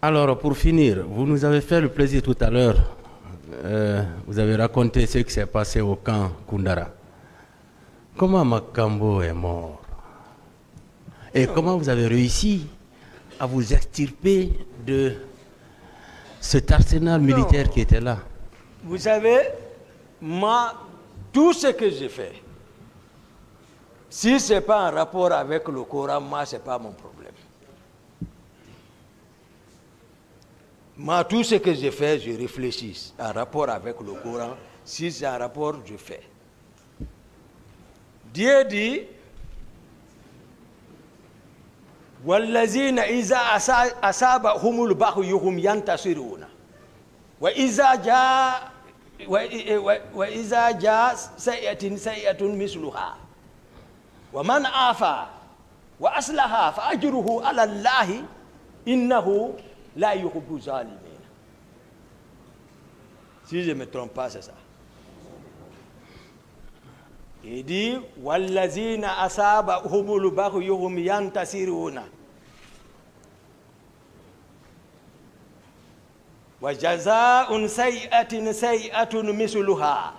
Alors, pour finir, vous nous avez fait le plaisir tout à l'heure. Vous avez raconté ce qui s'est passé au camp Kundara. Comment Makambo est mort? Et comment vous avez réussi à vous extirper de cet arsenal militaire qui était là? Vous savez, moi, tout ce que j'ai fait, si ce n'est pas en rapport avec le Coran, moi, ce n'est pas mon problème. Moi, tout ce que j'ai fait, je réfléchis en rapport avec le Coran. Si c'est en rapport, je fais. Dieu dit, وَالَّذِينَ إِذَا أَصَابَهُمُ الْبَغْيُ هُمْ يَنْتَصِرُونَ وَإِذَا جَاءَ سَيِّئَةٌ مِثْلُهَا وَمَنْ عَافَا وَأَصْلَحَ فَأَجْرُهُ عَلَى اللَّهِ إِنَّهُ لَا يُحِبُّ الظَّالِمِينَ. Si je ne me trompe pas, c'est ça. Il dit وَالَّذِينَ أَصَابَهُمُ الْبَغْيُ هُمْ يَنْتَصِرُونَ وَجَزَاءٌ سَيِّئَةٍ سَيِّئَةٌ مِثْلُهَا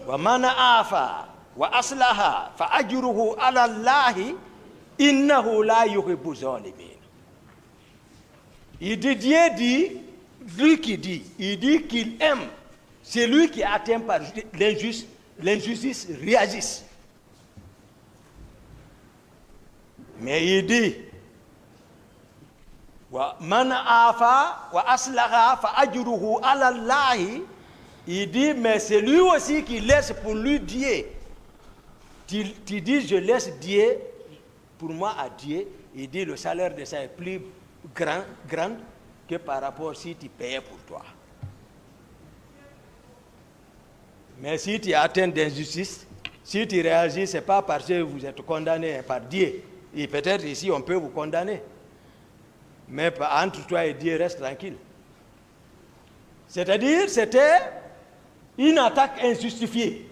وَمَنْ عَافَا وَأَصْلَحَ فَأَجْرُهُ عَلَى اللَّهِ إِنَّهُ لَا يُحِبُّ الظَّالِمِينَ. Il dit, Dieu dit, lui qui dit, il dit qu'il aime celui qui est atteint par l'injustice réagisse. Mais il dit, Man afa wa aslaha fa ajruhu ala Allah. Il dit, mais c'est lui aussi qui laisse pour lui Dieu. Tu dis, je laisse Dieu, pour moi à Dieu. Il dit, le salaire de ça est plus grand que par rapport si tu payais pour toi. Mais si tu es atteint d'injustice, si tu réagis, ce n'est pas parce que vous êtes condamné par Dieu. Et peut-être ici, on peut vous condamner. Mais entre toi et Dieu, reste tranquille. C'est-à-dire, c'était une attaque injustifiée.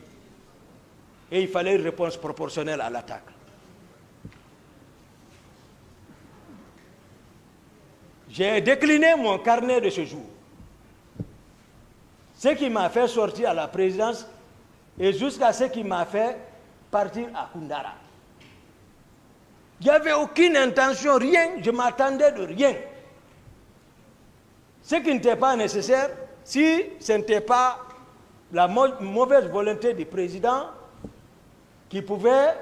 Et il fallait une réponse proportionnelle à l'attaque. J'ai décliné mon carnet de ce jour. Ce qui m'a fait sortir à la présidence et jusqu'à ce qui m'a fait partir à Kundara. Il n'y avait aucune intention, rien, je m'attendais de rien. Ce qui n'était pas nécessaire, si ce n'était pas la mauvaise volonté du président qui pouvait,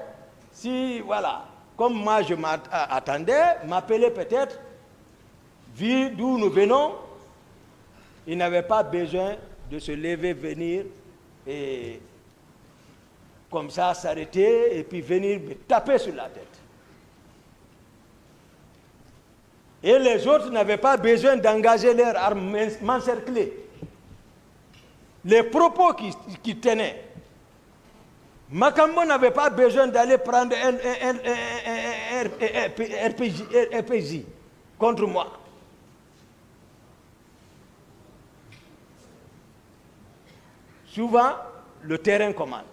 si voilà, comme moi je m'attendais, m'appeler peut-être, vu d'où nous venons, il n'avait pas besoin de se lever, venir et comme ça s'arrêter et puis venir me taper sur la tête. Et les autres n'avaient pas besoin d'engager leurs armes, m'encercler. Les propos qui tenaient. Makambo n'avait pas besoin d'aller prendre un RPG contre moi. Souvent, le terrain commande.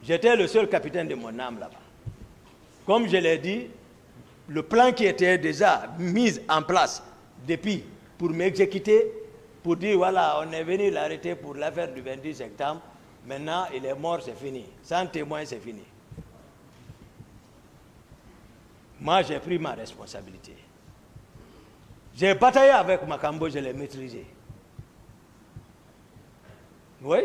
J'étais le seul capitaine de mon âme là-bas. Comme je l'ai dit, le plan qui était déjà mis en place depuis pour m'exécuter, pour dire voilà, on est venu l'arrêter pour l'affaire du 28 septembre, maintenant il est mort, c'est fini. Sans témoin, c'est fini. Moi, j'ai pris ma responsabilité. J'ai bataillé avec Makambo, je l'ai maîtrisé. Oui.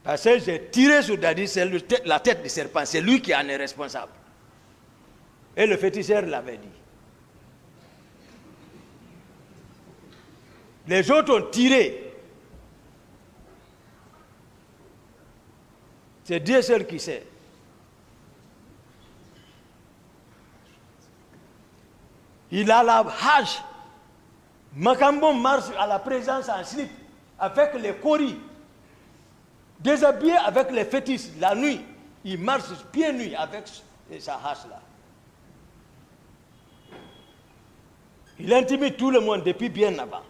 Parce que j'ai tiré sur Dadi, c'est la tête du serpent, c'est lui qui en est responsable. Et le féticheur l'avait dit. Les autres ont tiré. C'est Dieu seul qui sait. Il a la hache. Makambo marche à la présence en slip avec les coris. Déshabillé avec les fétiches la nuit, il marche pieds nus avec sa hache là. Il intimide tout le monde depuis bien avant.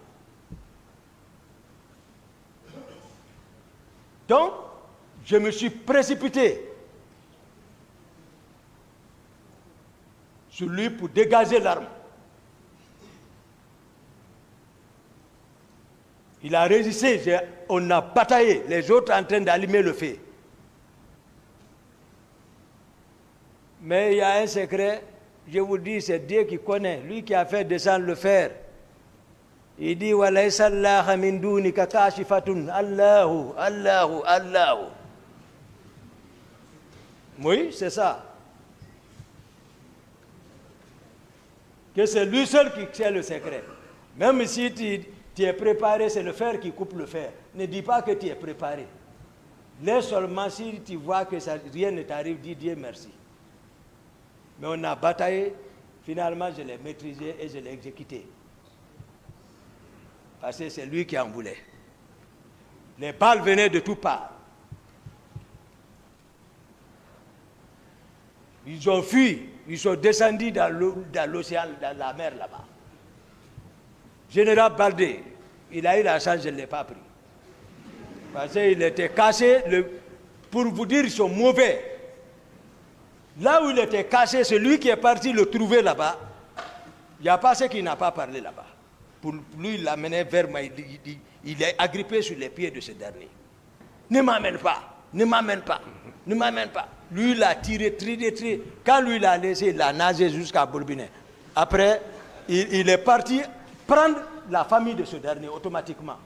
Donc, je me suis précipité sur lui pour dégager l'arme. Il a résisté, on a bataillé, les autres en train d'allumer le feu. Mais il y a un secret, je vous dis, c'est Dieu qui connaît, lui qui a fait descendre le fer. Il dit, walaysa Allah min dunika kashifatun, Allahu, Allahu, Allahu. Oui, c'est ça. Que c'est lui seul qui sait le secret. Même si tu es préparé, c'est le fer qui coupe le fer. Ne dis pas que tu es préparé. Laisse seulement si tu vois que rien ne t'arrive, dis Dieu merci. Mais on a bataillé, finalement je l'ai maîtrisé et je l'ai exécuté. Parce que c'est lui qui en voulait. Les balles venaient de toutes parts. Ils ont fui, ils sont descendus dans l'océan, dans la mer là-bas. Général Baldé, il a eu la chance, je ne l'ai pas pris. Parce qu'il était caché, pour vous dire, ils sont mauvais. Là où il était caché, c'est lui qui est parti le trouver là-bas. Il n'y a pas ceux qui n'a pas parlé là-bas. Pour lui, il l'amenait vers moi, il est agrippé sur les pieds de ce dernier. Ne m'amène pas, ne m'amène pas, ne m'amène pas. Lui, il a tiré. Quand lui, il a laissé, il a nagé jusqu'à Bourbinet. Après, il est parti prendre la famille de ce dernier automatiquement.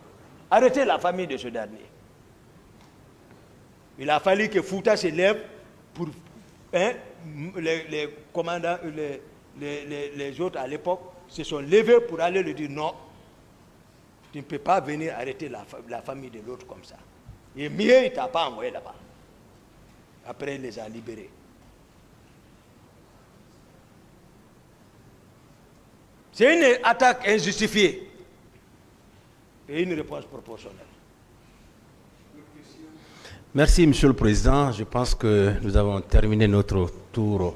Arrêter la famille de ce dernier. Il a fallu que Fouta se lève pour... les commandants, les autres à l'époque se sont levés pour aller lui dire non, tu ne peux pas venir arrêter la famille de l'autre comme ça. Et mieux, il ne t'a pas envoyé là-bas. Après, il les a libérés. C'est une attaque injustifiée et une réponse proportionnelle. Merci, Monsieur le Président. Je pense que nous avons terminé notre tour